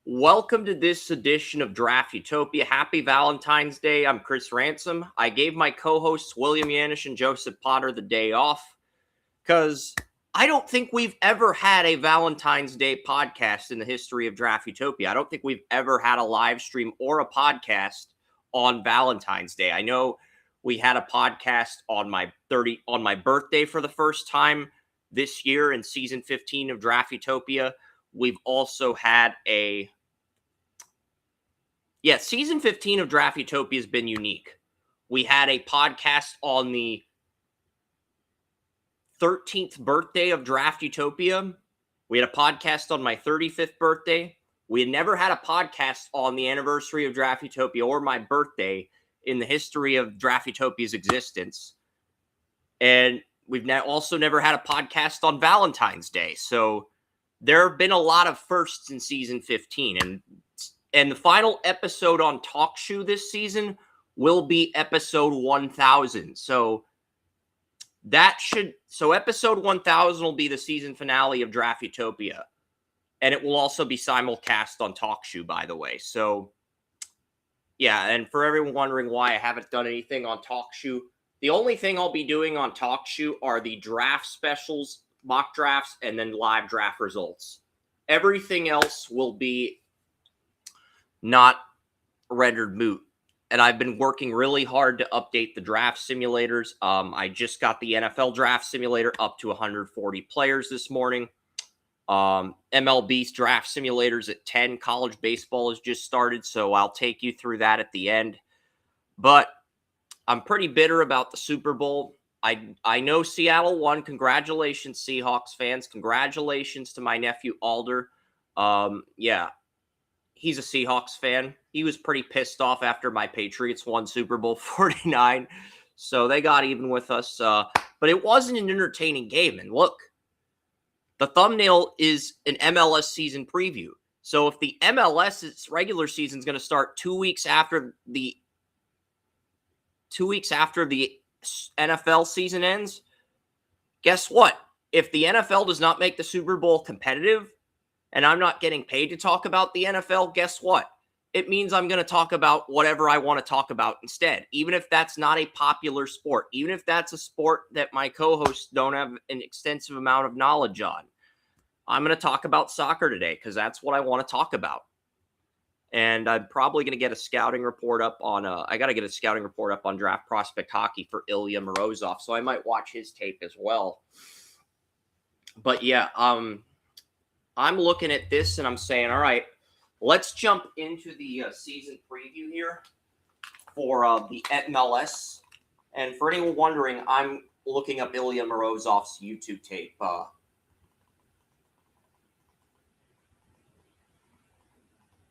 Welcome to this edition of Draft Utopia. Happy Valentine's Day. I'm Chris Ransom. I gave my co-hosts William Yanish and Joseph Potter the day off because I don't think we've ever had a Valentine's Day podcast in the history of Draft Utopia. I don't think we've ever had a live stream or a podcast on Valentine's Day. I know we had a podcast on my birthday for the first time this year in season 15 of Draft Utopia. We've also had season 15 of Draft Utopia has been unique. We had a podcast on the 13th birthday of Draft Utopia. We had a podcast on my 35th birthday. We had never had a podcast on the anniversary of Draft Utopia or my birthday in the history of Draft Utopia's existence. And we've also never had a podcast on Valentine's Day. So there have been a lot of firsts in season 15. And the final episode on Talk Shoe this season will be episode 1000. So episode 1000 will be the season finale of Draft Utopia. And it will also be simulcast on Talk Shoe, by the way. So, yeah, and for everyone wondering why I haven't done anything on Talk Shoe, the only thing I'll be doing on Talk Shoe are the draft specials, mock drafts, and then live draft results. Everything else will be not rendered moot. And I've been working really hard to update the draft simulators. I just got the NFL Draft Simulator up to 140 players this morning. MLB Draft Simulators at 10. College baseball has just started, so I'll take you through that at the end. But I'm pretty bitter about the Super Bowl. I know Seattle won. Congratulations, Seahawks fans. Congratulations to my nephew, Alder. He's a Seahawks fan. He was pretty pissed off after my Patriots won Super Bowl 49. So they got even with us. But it wasn't an entertaining game. And look, the thumbnail is an MLS season preview. So if the MLS's regular season is going to start 2 weeks after the NFL season ends, guess what? If the NFL does not make the Super Bowl competitive and I'm not getting paid to talk about the NFL, guess what? It means I'm going to talk about whatever I want to talk about instead, even if that's not a popular sport, even if that's a sport that my co-hosts don't have an extensive amount of knowledge on. I'm going to talk about soccer today because that's what I want to talk about. And I'm probably going to get a scouting report up on Draft Prospect Hockey for Ilya Morozov, so I might watch his tape as well. But yeah, I'm looking at this and I'm saying, all right, let's jump into the season preview here for the MLS. And for anyone wondering, I'm looking up Ilya Morozov's YouTube tape.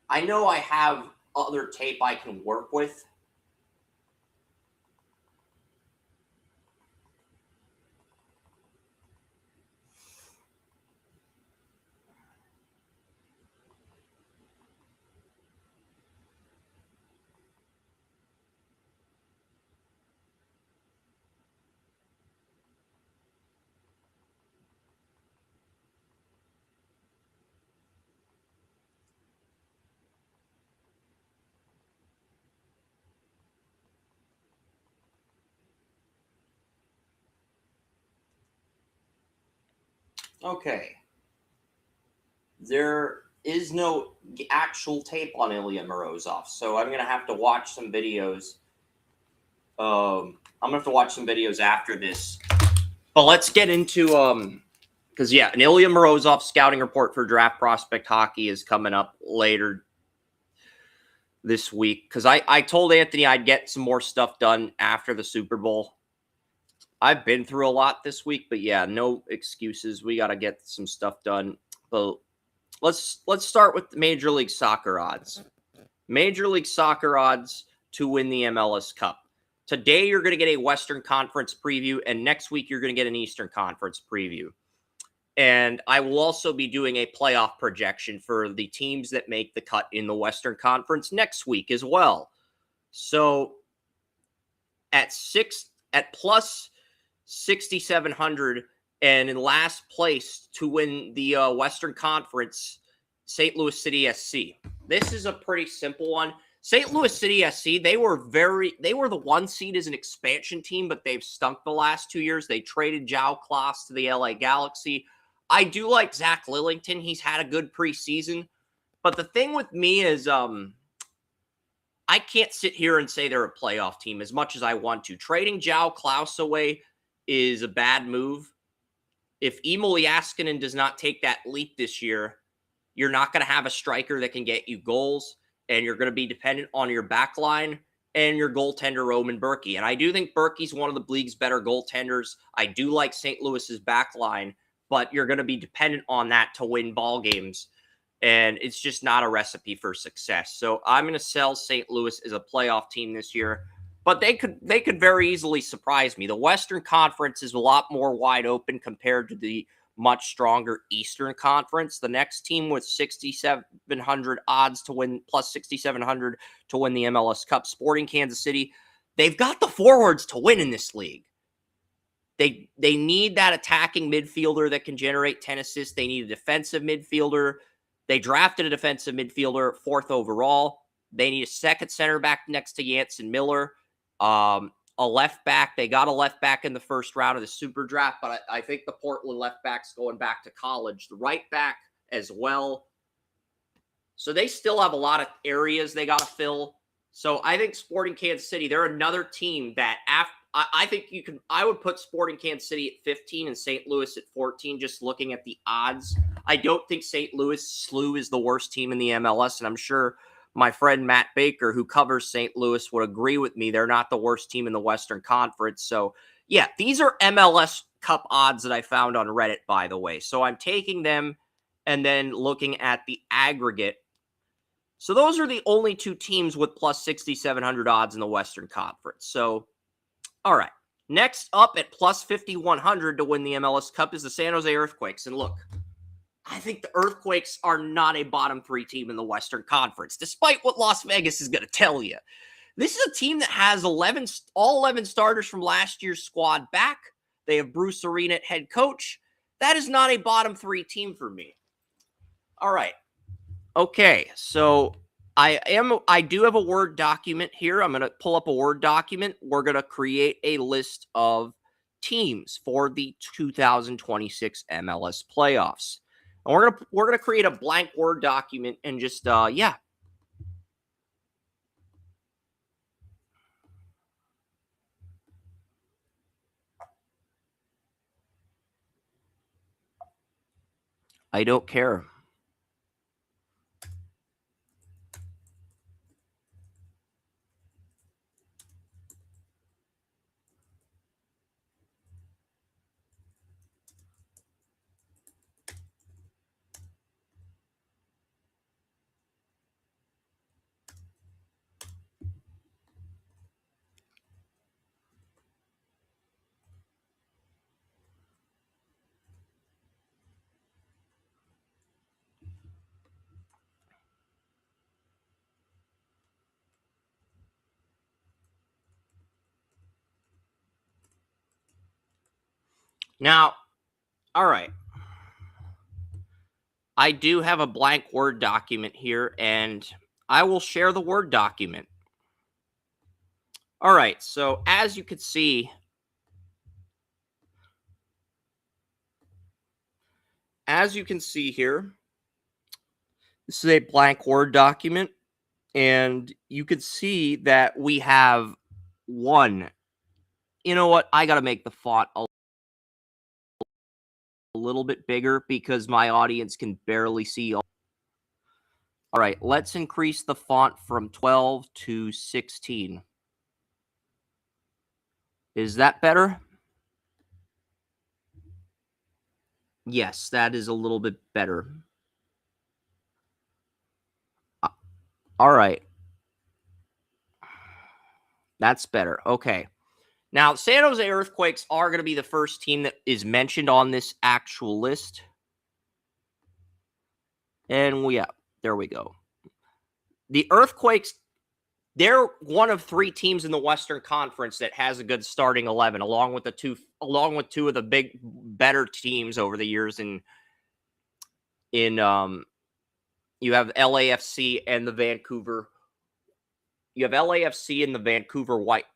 I know I have other tape I can work with. Okay. There is no actual tape on Ilya Morozov, so I'm going to have to watch some videos. I'm going to have to watch some videos after this. But let's get into, because, an Ilya Morozov scouting report for Draft Prospect Hockey is coming up later this week. Because I told Anthony I'd get some more stuff done after the Super Bowl. I've been through a lot this week, but no excuses. We got to get some stuff done. But let's start with the Major League Soccer odds. Major League Soccer odds to win the MLS Cup. Today, you're going to get a Western Conference preview, and next week, you're going to get an Eastern Conference preview. And I will also be doing a playoff projection for the teams that make the cut in the Western Conference next week as well. So at plus 6,700 and in last place to win the Western Conference, St. Louis City SC. This is a pretty simple one. St. Louis City SC, they were the 1 seed as an expansion team, but they've stunk the last 2 years. They traded João Klaus to the LA Galaxy. I do like Zach Lillington. He's had a good preseason. But the thing with me is I can't sit here and say they're a playoff team as much as I want to. Trading João Klaus away is a bad move. If Emil Jaskinen does not take that leap this year, you're not going to have a striker that can get you goals, and you're going to be dependent on your back line and your goaltender, Roman Berkey. And I do think Berkey's one of the league's better goaltenders. I do like St. Louis's back line, but you're going to be dependent on that to win ball games, and it's just not a recipe for success. So I'm going to sell St. Louis as a playoff team this year, but they could very easily surprise me. The Western Conference is a lot more wide open compared to the much stronger Eastern Conference. The next team with 6,700 odds to win, plus 6,700 to win the MLS Cup, Sporting Kansas City. They've got the forwards to win in this league. They need that attacking midfielder that can generate 10 assists. They need a defensive midfielder. They drafted a defensive midfielder, 4th overall. They need a second center back next to Jansen Miller. A left back. They got a left back in the first round of the Super Draft, but I think the Portland left back's going back to college. The right back as well. So they still have a lot of areas they got to fill. So I think Sporting Kansas City, they're another team that I would put Sporting Kansas City at 15 and St. Louis at 14, just looking at the odds. I don't think St. Louis SLU is the worst team in the MLS, and I'm sure my friend Matt Baker, who covers St. Louis, would agree with me. They're not the worst team in the Western Conference. So, yeah, these are MLS Cup odds that I found on Reddit, by the way. So I'm taking them and then looking at the aggregate. So those are the only 2 teams with plus 6,700 odds in the Western Conference. So, all right. Next up at plus 5,100 to win the MLS Cup is the San Jose Earthquakes. And look, I think the Earthquakes are not a bottom 3 team in the Western Conference, despite what Las Vegas is going to tell you. This is a team that has all 11 starters from last year's squad back. They have Bruce Arena at head coach. That is not a bottom 3 team for me. All right. Okay, so I do have a Word document here. I'm going to pull up a Word document. We're going to create a list of teams for the 2026 MLS playoffs. And we're gonna create a blank Word document and just yeah. I don't care. Now, all right. I do have a blank Word document here, and I will share the Word document. All right, so as you can see, here, this is a blank Word document, and you can see that we have one. You know what? I got to make the font a little bit bigger because my audience can barely see. All right, let's increase the font from 12 to 16. Is that better? Yes, that is a little bit better. All right. That's better. Okay. Now, San Jose Earthquakes are going to be the first team that is mentioned on this actual list. And yeah, there we go. The Earthquakes, they're one of 3 teams in the Western Conference that has a good starting 11, along with 2 of the better teams over the years in You have LAFC and the Vancouver. You have LAFC and the Vancouver White.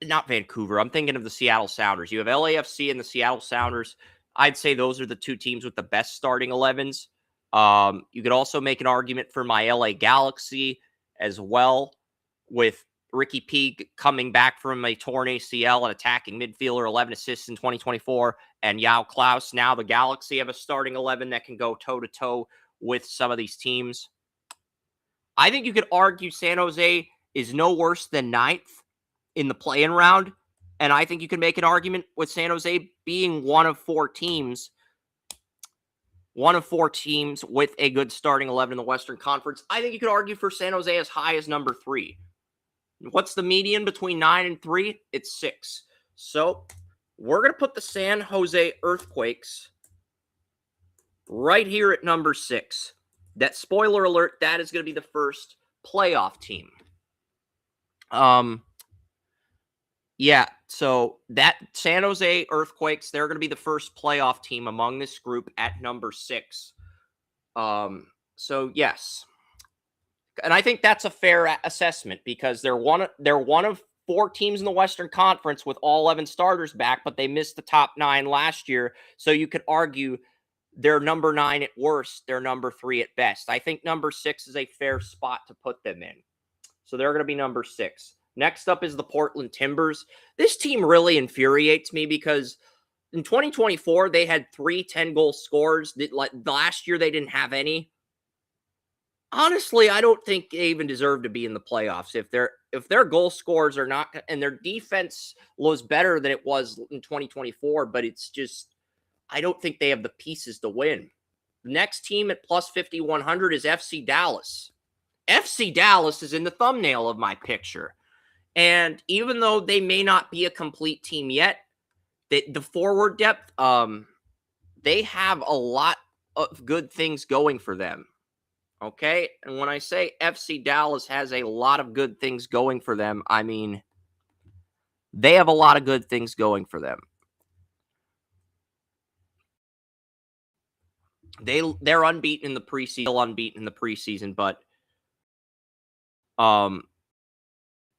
Not Vancouver. I'm thinking of the Seattle Sounders. You have LAFC and the Seattle Sounders. I'd say those are the two teams with the best starting 11s. You could also make an argument for my LA Galaxy as well, with Ricky P coming back from a torn ACL and attacking midfielder, 11 assists in 2024, and Yao Klaus. Now the Galaxy have a starting 11 that can go toe-to-toe with some of these teams. I think you could argue San Jose is no worse than 9th in the play-in round, and I think you can make an argument with San Jose being one of four teams with a good starting 11 in the Western Conference. I think you could argue for San Jose as high as number 3. What's the median between 9 and 3? It's 6. So we're going to put the San Jose Earthquakes right here at number 6. That, spoiler alert, that is going to be the first playoff team. Yeah, so that San Jose Earthquakes, they're going to be the first playoff team among this group at number 6. So yes. And I think that's a fair assessment because they're one of 4 teams in the Western Conference with all 11 starters back, but they missed the top 9 last year. So you could argue they're number 9 at worst, they're number 3 at best. I think number 6 is a fair spot to put them in. So they're going to be number 6. Next up is the Portland Timbers. This team really infuriates me because in 2024, they had 3 10-goal scorers. Last year, they didn't have any. Honestly, I don't think they even deserve to be in the playoffs. If their goal scorers are not, and their defense was better than it was in 2024, but it's just, I don't think they have the pieces to win. The next team at plus 5,100 is FC Dallas. FC Dallas is in the thumbnail of my picture. And even though they may not be a complete team yet, the forward depth, they have a lot of good things going for them. Okay? And when I say FC Dallas has a lot of good things going for them, I mean they have a lot of good things going for them. They're unbeaten in the preseason, but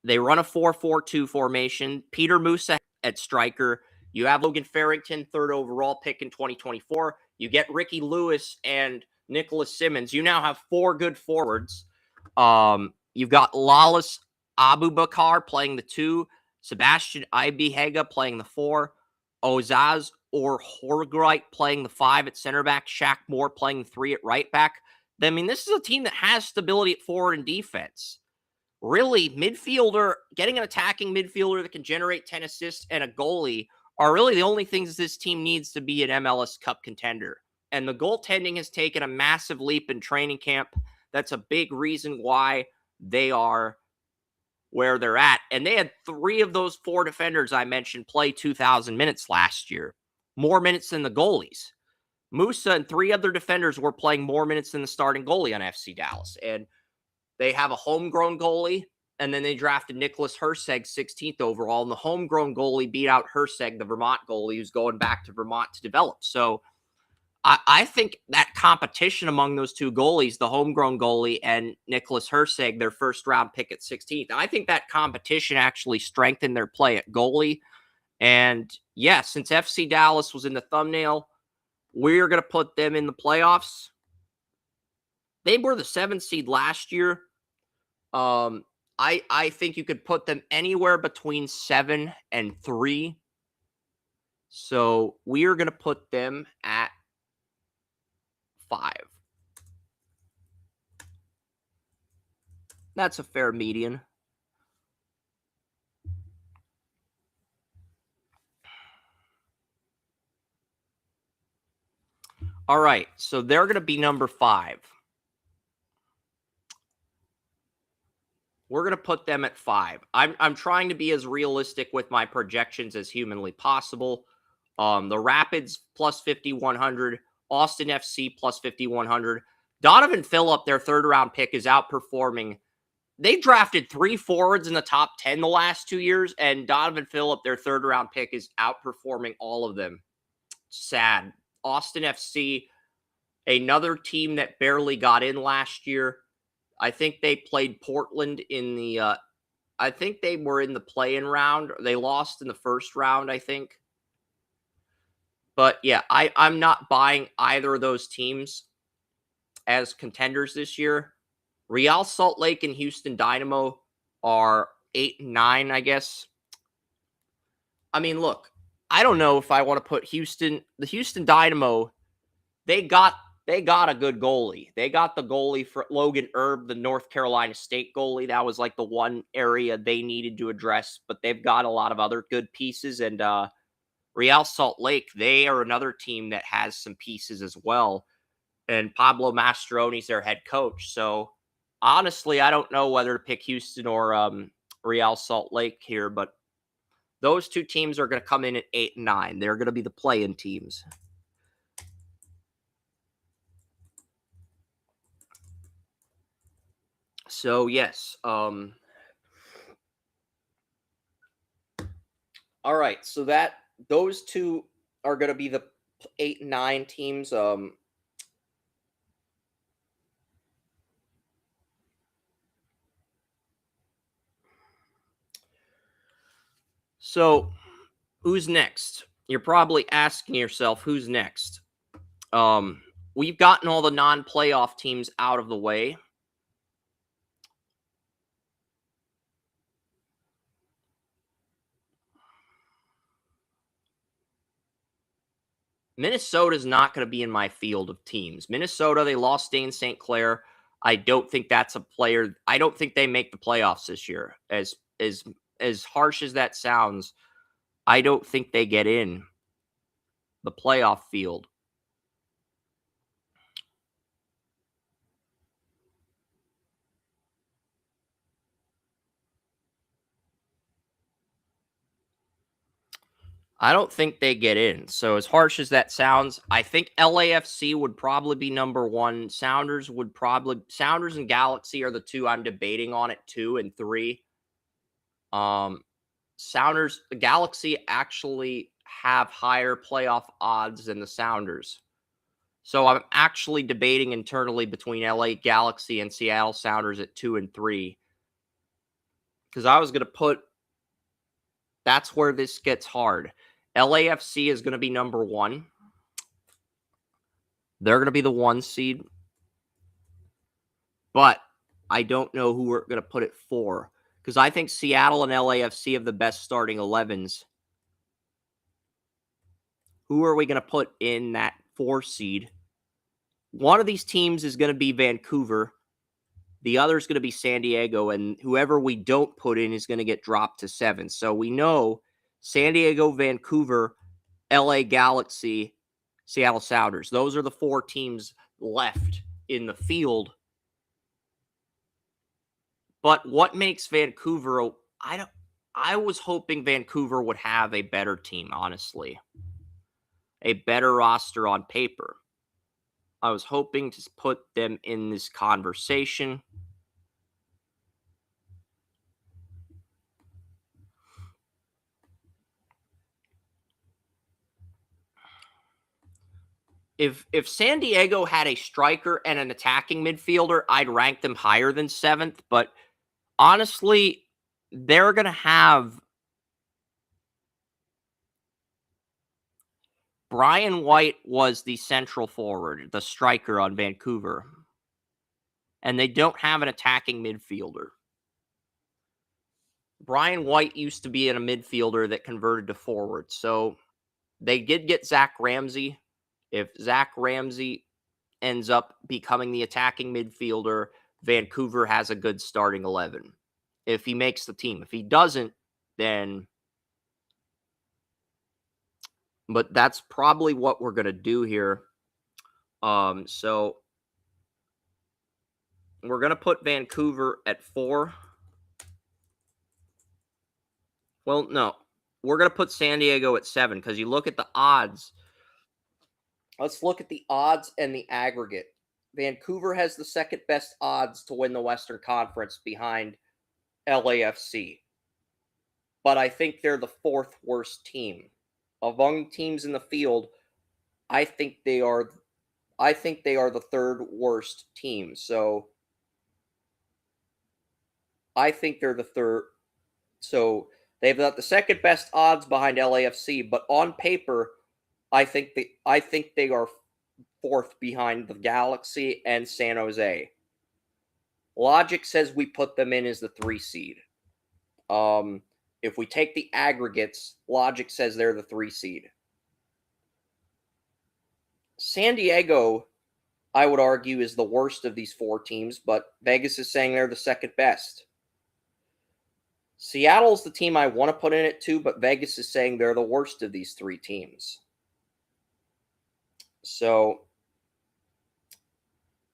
they run a 4-4-2 formation. Peter Musa at striker. You have Logan Farrington, 3rd overall pick in 2024. You get Ricky Lewis and Nicholas Simmons. You now have 4 good forwards. You've got Lawless Abubakar playing the 2, Sebastian Ibihega playing the 4, Ozaz or Horgreit playing the 5 at center back, Shaq Moore playing the 3 at right back. I mean, this is a team that has stability at forward and defense. Really, getting an attacking midfielder that can generate 10 assists and a goalie are really the only things this team needs to be an MLS Cup contender. And the goaltending has taken a massive leap in training camp. That's a big reason why they are where they're at. And they had 3 of those 4 defenders I mentioned play 2,000 minutes last year. More minutes than the goalies. Musa and 3 other defenders were playing more minutes than the starting goalie on FC Dallas. And they have a homegrown goalie, and then they drafted Nicholas Herseg 16th overall, and the homegrown goalie beat out Herseg, the Vermont goalie, who's going back to Vermont to develop. So I think that competition among those 2 goalies, the homegrown goalie and Nicholas Herseg, their first-round pick at 16th, I think that competition actually strengthened their play at goalie. And, yeah, since FC Dallas was in the thumbnail, we're going to put them in the playoffs. They were the 7th seed last year. I think you could put them anywhere between 7 and 3. So we are going to put them at 5. That's a fair median. All right, so they're going to be number 5. We're going to put them at 5. I'm trying to be as realistic with my projections as humanly possible. The Rapids plus 5,100, Austin FC plus 5,100. Donovan Phillip, their 3rd-round pick, is outperforming. They drafted 3 forwards in the top 10 the last 2 years, and Donovan Phillip, their 3rd-round pick, is outperforming all of them. Sad. Austin FC Another team that barely got in last year, I think they played Portland in the I think they were in the play-in round. They lost in the first round, I think. But yeah, I'm not buying either of those teams as contenders this year. Real Salt Lake and Houston Dynamo are 8 and 9, I guess. I mean, look, I don't know if I want to put the Houston Dynamo. They got a good goalie. They got the goalie for Logan Erb, the North Carolina State goalie. That was like the one area they needed to address, but they've got a lot of other good pieces. And Real Salt Lake, they are another team that has some pieces as well. And Pablo Mastroeni's their head coach. So honestly, I don't know whether to pick Houston or Real Salt Lake here, but those two teams are going to come in at 8 and 9. They're going to be the play-in teams. So yes, all right. So those two are going to be the 8 and 9 teams. So who's next? You're probably asking yourself, who's next? We've gotten all the non-playoff teams out of the way. Minnesota's not going to be in my field of teams. Minnesota, they lost Dane St. Clair. I don't think that's a player. I don't think they make the playoffs this year. As harsh as that sounds, I don't think they get in the playoff field. I don't think they get in. So as harsh as that sounds, I think LAFC would probably be number one. Sounders and Galaxy are the two I'm debating on at 2 and 3. The Galaxy actually have higher playoff odds than the Sounders. So I'm actually debating internally between LA Galaxy and Seattle Sounders at 2 and 3. Because I was going to put, that's where this gets hard. LAFC is going to be number 1. They're going to be the 1 seed. But I don't know who we're going to put at 4. Because I think Seattle and LAFC have the best starting 11s. Who are we going to put in that 4 seed? One of these teams is going to be Vancouver. The other is going to be San Diego. And whoever we don't put in is going to get dropped to 7. So we know San Diego, Vancouver, LA Galaxy, Seattle Sounders. Those are the 4 teams left in the field. But what makes Vancouver, I was hoping Vancouver would have a better team, honestly. A better roster on paper. I was hoping to put them in this conversation. If San Diego had a striker and an attacking midfielder, I'd rank them higher than 7th. But honestly, they're going to have Brian White was the central forward, the striker on Vancouver. And they don't have an attacking midfielder. Brian White used to be a midfielder that converted to forward. So they did get Zach Ramsey. If Zach Ramsey ends up becoming the attacking midfielder, Vancouver has a good starting 11. If he makes the team. If he doesn't, then... But that's probably what we're going to do here. So we're going to put Vancouver at 4. Well, no. We're going to put San Diego at 7 because you look at the odds. Let's look at the odds and the aggregate. Vancouver has the second best odds to win the Western Conference behind LAFC. But I think they're the 4th worst team. Among teams in the field, I think they are I think they are the third worst team. So I think they're the third. So they've got the second best odds behind LAFC, but on paper, I think they are fourth behind the Galaxy and San Jose. Logic says we put them in as the 3 seed. If we take the aggregates, logic says they're the 3 seed. San Diego, I would argue, is the worst of these 4 teams, but Vegas is saying they're the second best. Seattle's the team I want to put in it too, but Vegas is saying they're the worst of these 3 teams. So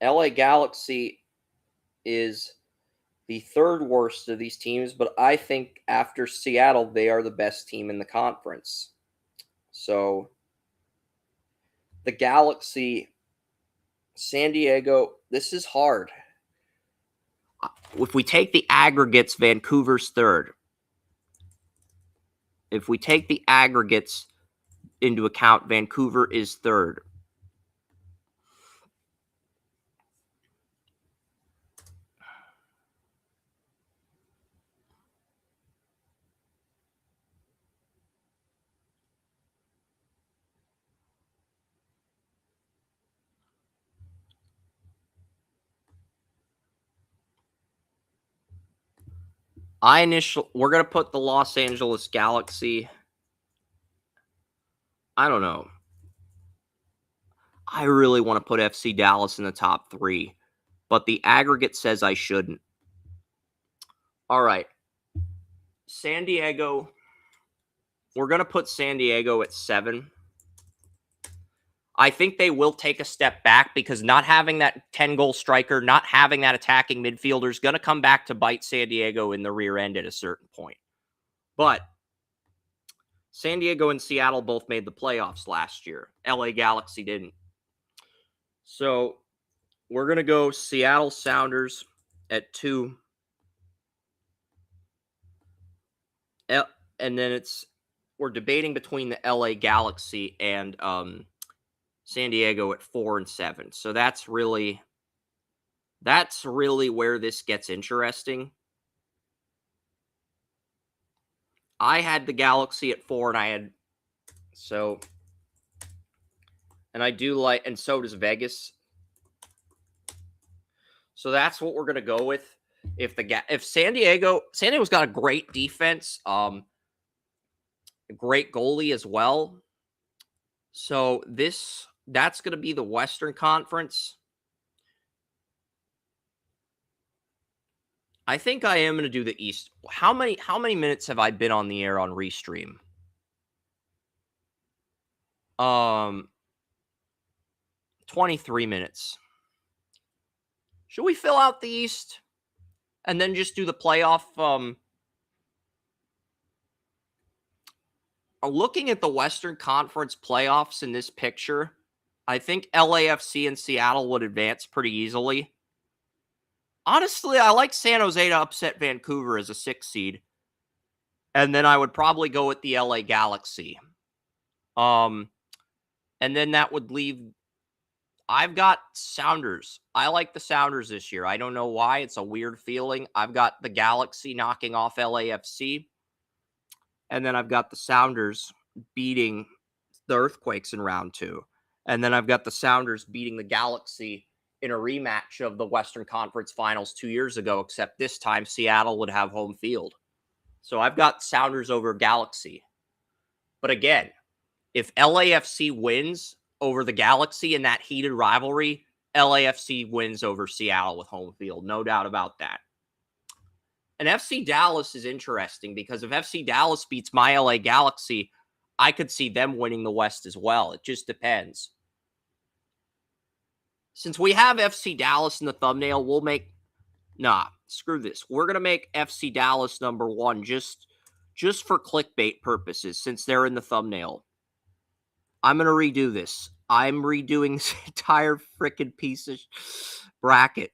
LA Galaxy is the third worst of these teams, but I think after Seattle, they are the best team in the conference. So the Galaxy, San Diego, this is hard. If we take the aggregates, Vancouver's third. If we take the aggregates into account, Vancouver is third. We're going to put the Los Angeles Galaxy. I don't know. I really want to put FC Dallas in the top 3, but the aggregate says I shouldn't. All right. San Diego. We're going to put San Diego at 7. I think they will take a step back because not having that 10-goal striker, not having that attacking midfielder is going to come back to bite San Diego in the rear end at a certain point. But San Diego and Seattle both made the playoffs last year. LA Galaxy didn't. So we're going to go Seattle Sounders at 2. And then we're debating between the LA Galaxy and San Diego at 4 and 7. So that's really where this gets interesting. I had the Galaxy at 4, and I do like, and so does Vegas. So that's what we're gonna go with. If San Diego's got a great defense, a great goalie as well. So that's gonna be the Western Conference. I think I am going to do the East. How many minutes have I been on the air on Restream? 23 minutes. Should we fill out the East and then just do the playoff? Looking at the Western Conference playoffs in this picture, I think LAFC and Seattle would advance pretty easily. Honestly, I like San Jose to upset Vancouver as a 6 seed. And then I would probably go with the LA Galaxy. And then that would leave... I've got Sounders. I like the Sounders this year. I don't know why. It's a weird feeling. I've got the Galaxy knocking off LAFC. And then I've got the Sounders beating the Earthquakes in round 2. And then I've got the Sounders beating the Galaxy in a rematch of the Western Conference Finals 2 years ago, except this time Seattle would have home field. So I've got Sounders over Galaxy. But again, if LAFC wins over the Galaxy in that heated rivalry, LAFC wins over Seattle with home field. No doubt about that. And FC Dallas is interesting because if FC Dallas beats my LA Galaxy, I could see them winning the West as well. It just depends. Since we have FC Dallas in the thumbnail, we'll make... Nah, screw this. We're going to make FC Dallas number 1 just for clickbait purposes since they're in the thumbnail. I'm going to redo this. I'm redoing this entire freaking piece of bracket.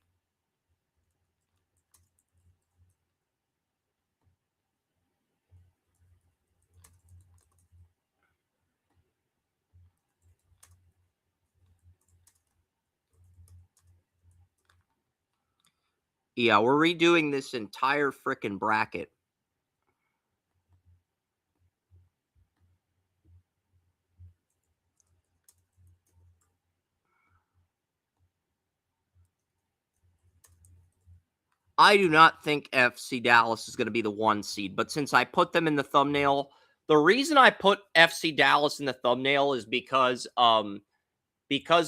Yeah, we're redoing this entire frickin' bracket. I do not think FC Dallas is going to be the 1 seed, but since I put them in the thumbnail, the reason I put FC Dallas in the thumbnail is because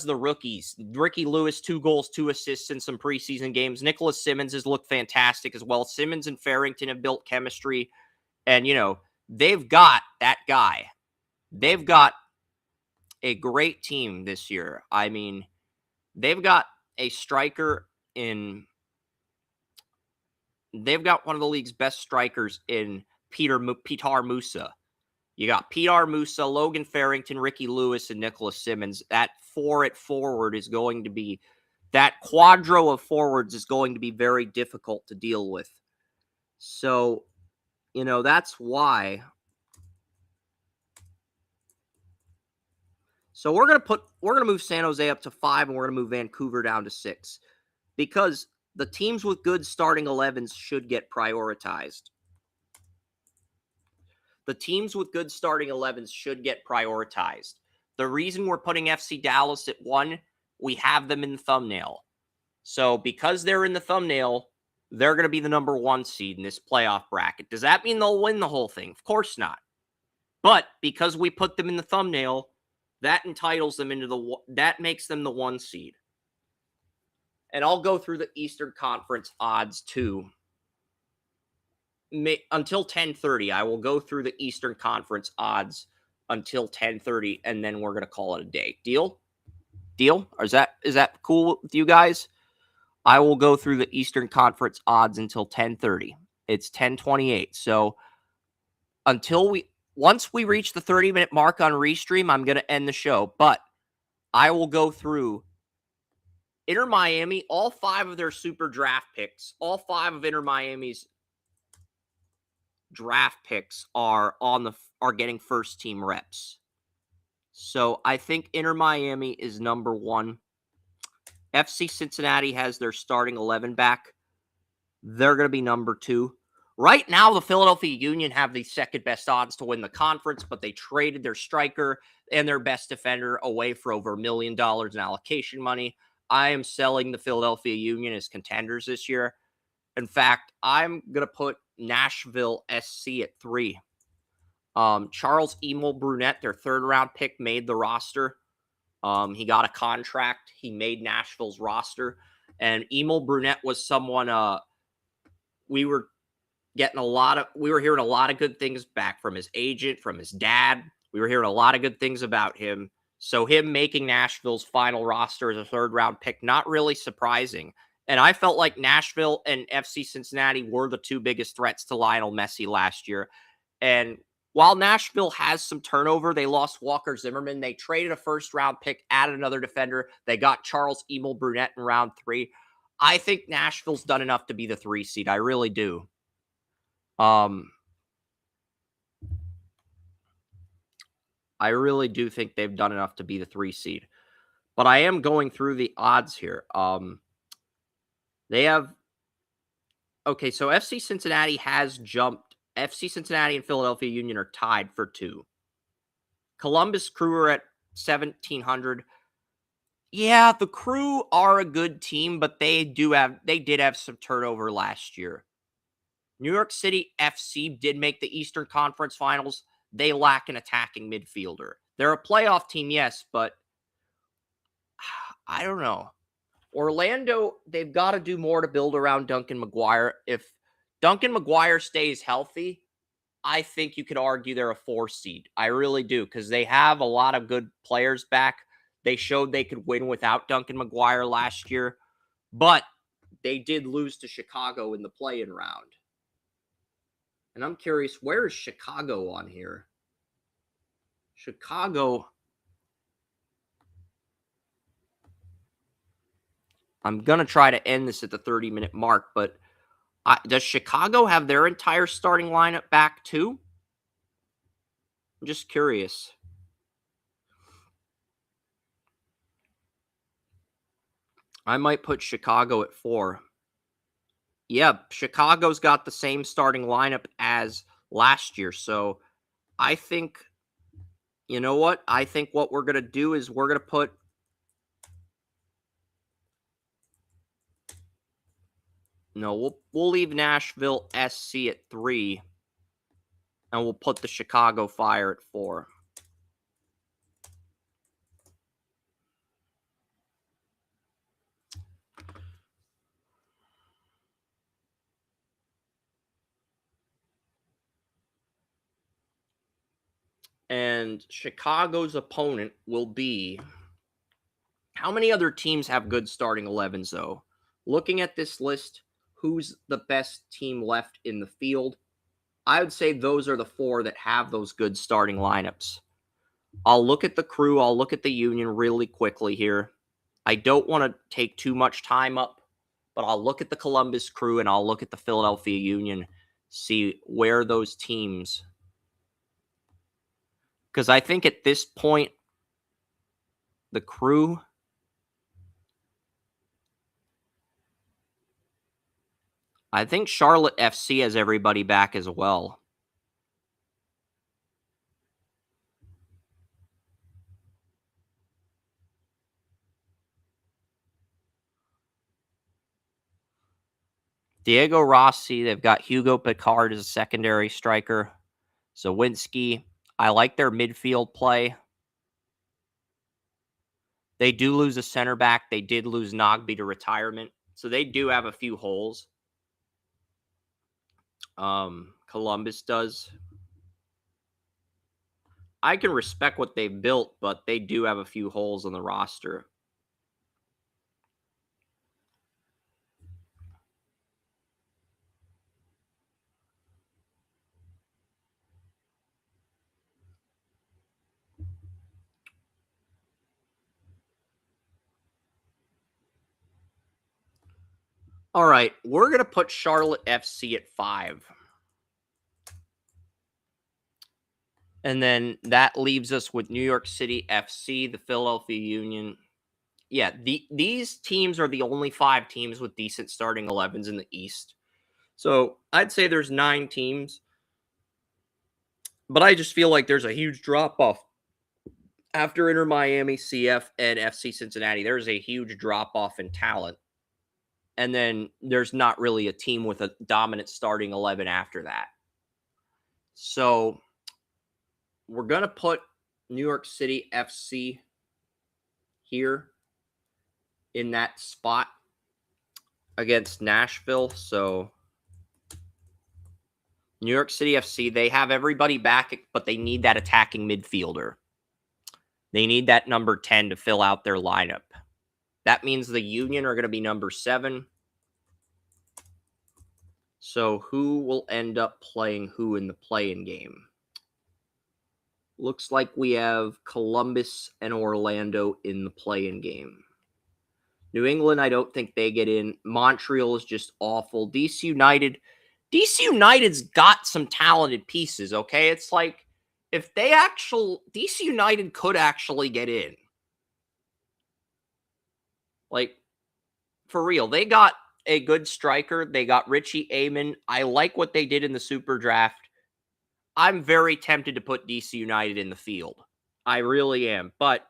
the rookies, Ricky Lewis, 2 goals, 2 assists in some preseason games. Nicholas Simmons has looked fantastic as well. Simmons and Farrington have built chemistry, and they've got that guy. They've got a great team this year. I mean, they've got a striker in. They've got one of the league's best strikers in Pitar Musa. You got Pitar Musa, Logan Farrington, Ricky Lewis, and Nicholas Simmons. That 4 at forward is going to be, that quadro of forwards is going to be very difficult to deal with. So, that's why. So we're going to move San Jose up to 5, and we're going to move Vancouver down to 6, because the teams with good starting 11s should get prioritized. The teams with good starting 11s should get prioritized. The reason we're putting FC Dallas at 1, we have them in the thumbnail. So because they're in the thumbnail, they're going to be the number 1 seed in this playoff bracket. Does that mean they'll win the whole thing? Of course not. But because we put them in the thumbnail, that entitles them that makes them the 1 seed. And I'll go through the Eastern Conference odds too. Until 10:30, I will go through the Eastern Conference odds until 10:30, and then we're going to call it a day. Deal? Or is that cool with you guys? I will go through the Eastern Conference odds until 10:30. It's 10:28. So once we reach the 30-minute mark on Restream, I'm going to end the show. But I will go through Inter Miami, all 5 of their super draft picks, all 5 of Inter Miami's draft picks are getting first team reps. So I think Inter Miami is number 1. FC Cincinnati has their starting 11 back. They're going to be number 2. Right now, the Philadelphia Union have the second best odds to win the conference, but they traded their striker and their best defender away for over $1 million in allocation money. I am selling the Philadelphia Union as contenders this year. In fact, I'm going to put Nashville SC at 3. Charles Emil Brunet, their 3rd-round pick, made the roster. He got a contract. He made Nashville's roster. And Emil Brunet was someone we were hearing a lot of good things back from his agent, from his dad. We were hearing a lot of good things about him. So him making Nashville's final roster as a 3rd-round pick, not really surprising. And I felt like Nashville and FC Cincinnati were the 2 biggest threats to Lionel Messi last year. And while Nashville has some turnover, they lost Walker Zimmerman. They traded a 1st-round pick, added another defender. They got Charles Emil Brunet in round 3. I think Nashville's done enough to be the 3 seed. I really do. I really do think they've done enough to be the 3 seed. But I am going through the odds here. They have... Okay, so FC Cincinnati has jumped. FC Cincinnati and Philadelphia Union are tied for 2. Columbus Crew are at 1,700. Yeah, the Crew are a good team, but they did have some turnover last year. New York City FC did make the Eastern Conference Finals. They lack an attacking midfielder. They're a playoff team, yes, but I don't know. Orlando, they've got to do more to build around Duncan McGuire. If Duncan McGuire stays healthy, I think you could argue they're a 4 seed. I really do, because they have a lot of good players back. They showed they could win without Duncan McGuire last year, but they did lose to Chicago in the play-in round. And I'm curious, where is Chicago on here? Chicago. I'm going to try to end this at the 30-minute mark, but does Chicago have their entire starting lineup back too? I'm just curious. I might put Chicago at 4. Yeah, Chicago's got the same starting lineup as last year. So I think, you know what? I think what we're going to do is we're going to put, no, we'll leave Nashville SC at 3, and we'll put the Chicago Fire at 4. And Chicago's opponent will be, how many other teams have good starting 11s, though? Looking at this list, who's the best team left in the field? I would say those are the 4 that have those good starting lineups. I'll look at the Crew. I'll look at the Union really quickly here. I don't want to take too much time up, but I'll look at the Columbus Crew and I'll look at the Philadelphia Union, see where those teams. Because I think at this point, the Crew, I think Charlotte FC has everybody back as well. Diego Rossi, they've got Hugo Picard as a secondary striker. Zawinski, I like their midfield play. They do lose a center back. They did lose Nogby to retirement. So they do have a few holes. Columbus does. I can respect what they've built, but they do have a few holes on the roster. All right, we're going to put Charlotte FC at 5. And then that leaves us with New York City FC, the Philadelphia Union. Yeah, these teams are the only 5 teams with decent starting 11s in the East. So I'd say there's 9 teams. But I just feel like there's a huge drop-off. After Inter Miami, CF, and FC Cincinnati, there's a huge drop-off in talent. And then there's not really a team with a dominant starting 11 after that. So we're going to put New York City FC here in that spot against Nashville. So New York City FC, they have everybody back, but they need that attacking midfielder. They need that number 10 to fill out their lineup. That means the Union are going to be number 7. So who will end up playing who in the play-in game? Looks like we have Columbus and Orlando in the play-in game. New England, I don't think they get in. Montreal is just awful. DC United's got some talented pieces, okay? It's like, if they DC United could actually get in. Like, for real, they got a good striker. They got Richie Amon. I like what they did in the Super Draft. I'm very tempted to put DC United in the field. I really am, but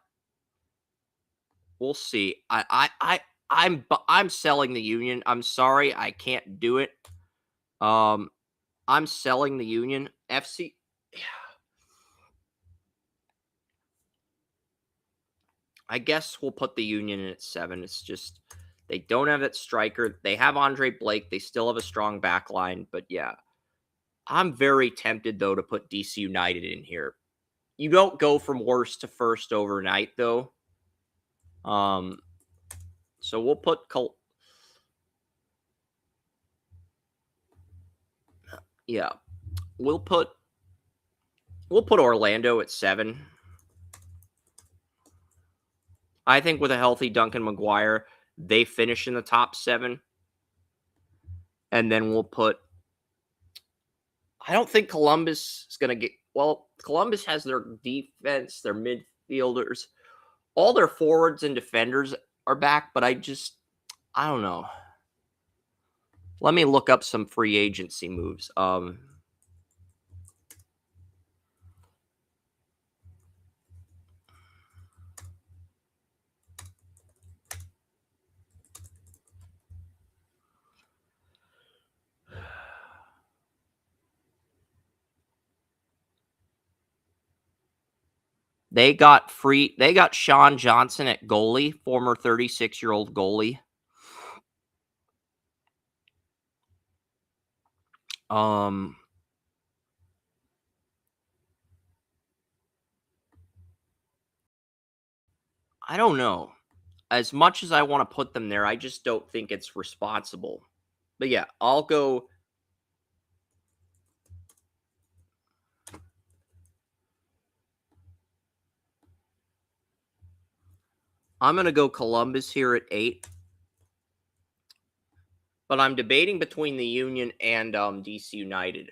we'll see. I'm selling the Union. I'm sorry, I can't do it. I'm selling the Union. FC. I guess we'll put the Union in at 7. It's just they don't have that striker. They have Andre Blake. They still have a strong back line, but yeah. I'm very tempted, though, to put DC United in here. You don't go from worst to first overnight, though. So we'll put we'll put Orlando at 7. I think with a healthy Duncan McGuire, they finish in the top 7. And then we'll put, I don't think Columbus is going to get, well, Columbus has their defense, their midfielders, all their forwards and defenders are back, but I don't know. Let me look up some free agency moves. They got Sean Johnson at goalie, former 36-year-old goalie. I don't know. As much as I want to put them there, I just don't think it's responsible. But yeah, I'll go. I'm going to go Columbus here at 8. But I'm debating between the Union and DC United.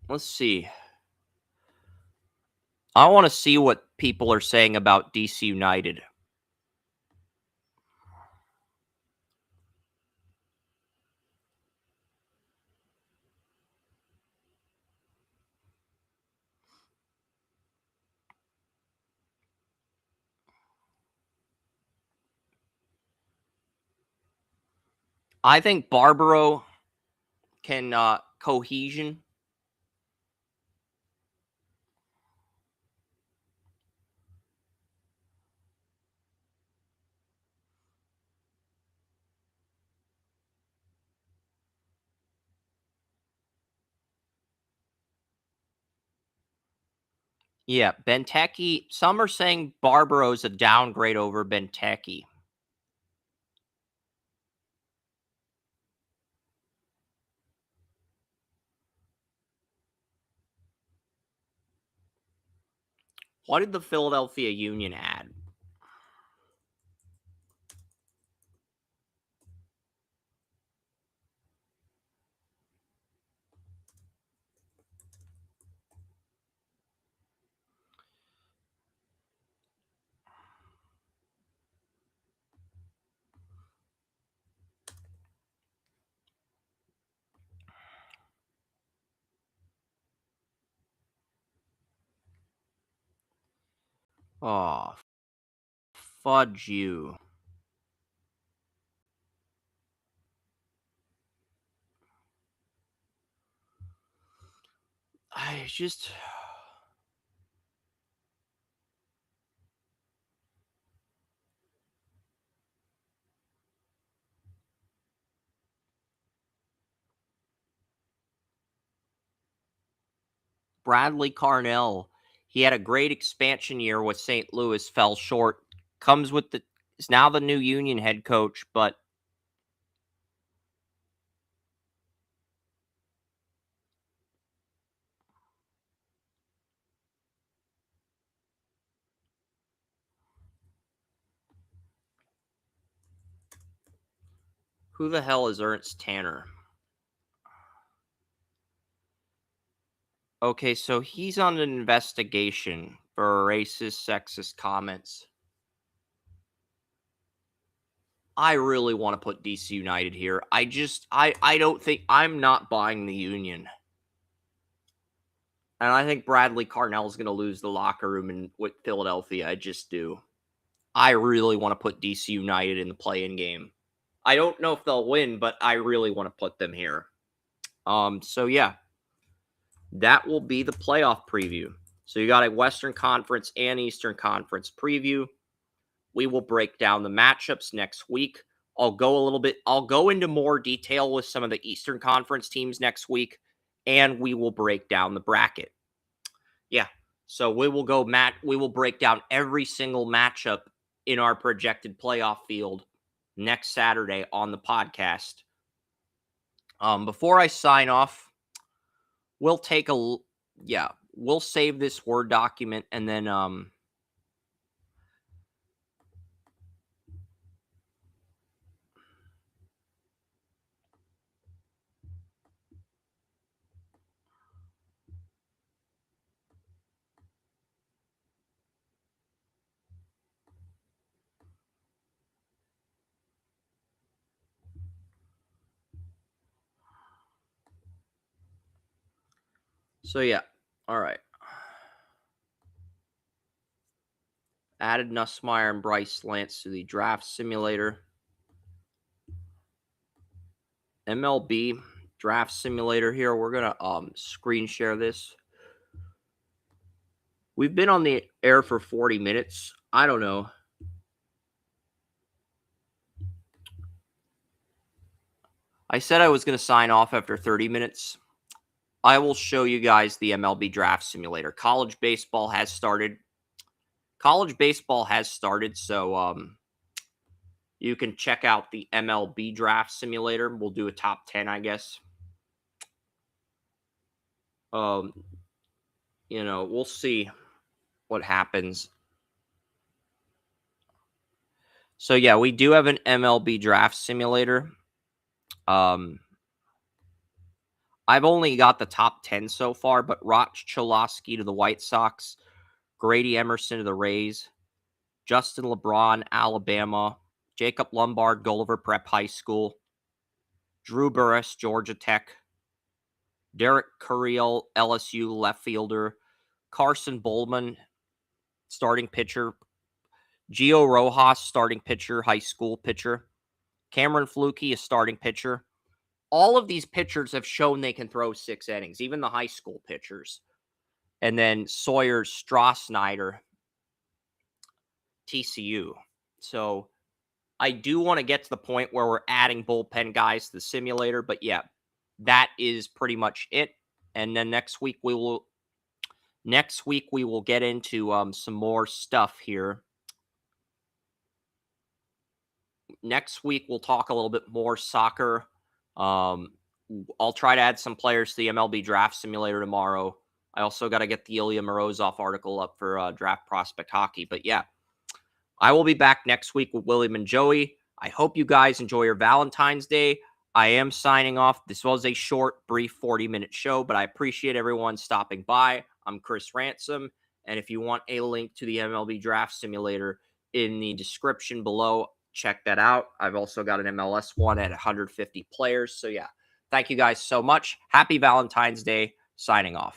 Let's see. I want to see what people are saying about DC United. I think Barbaro can cohesion. Yeah, Benteke. Some are saying Barbaro's a downgrade over Benteke. What did the Philadelphia Union add? Oh, fudge you. I just... Bradley Carnell. He had a great expansion year with St. Louis, fell short. Is now the new Union head coach, but who the hell is Ernst Tanner? Okay, so he's on an investigation for racist, sexist comments. I really want to put DC United here. I don't think I'm not buying the Union. And I think Bradley Carnell is going to lose the locker room with Philadelphia. I just do. I really want to put DC United in the play-in game. I don't know if they'll win, but I really want to put them here. So yeah, that will be the playoff preview. So you got a Western Conference and Eastern Conference preview. We will break down the matchups next week. I'll go into more detail with some of the Eastern Conference teams next week, and we will break down the bracket. Yeah. So we will break down every single matchup in our projected playoff field next Saturday on the podcast. Before I sign off, we'll save this Word document and then So, yeah. All right. Added Nussmeier and Bryce Lance to the Draft Simulator. MLB Draft Simulator here. We're going to screen share this. We've been on the air for 40 minutes. I don't know. I said I was going to sign off after 30 minutes. I will show you guys the MLB Draft Simulator. College baseball has started. So you can check out the MLB Draft Simulator. We'll do a top 10, I guess. We'll see what happens. So, yeah, we do have an MLB Draft Simulator. I've only got the top 10 so far, but Roch Cholowski to the White Sox, Grady Emerson to the Rays, Justin LeBron, Alabama, Jacob Lombard, Gulliver Prep High School, Drew Burress, Georgia Tech, Derek Curiel, LSU left fielder, Carson Bowman, starting pitcher, Gio Rojas, starting pitcher, high school pitcher, Cameron Flukie, a starting pitcher. All of these pitchers have shown they can throw 6 innings, even the high school pitchers. And then Sawyer Strasnider, TCU. So I do want to get to the point where we're adding bullpen guys to the simulator, but yeah, that is pretty much it. And then next week we will get into some more stuff here. Next week we'll talk a little bit more soccer. I'll try to add some players to the MLB Draft Simulator tomorrow. I also got to get the Ilya Morozov article up for Draft Prospect Hockey. But yeah, I will be back next week with William and Joey. I hope you guys enjoy your Valentine's Day. I am signing off. This was a short, brief 40-minute show, but I appreciate everyone stopping by. I'm Chris Ransom, and if you want a link to the MLB Draft Simulator in the description below, check that out. I've also got an MLS one at 150 players. So yeah, thank you guys so much. Happy Valentine's Day. Signing off.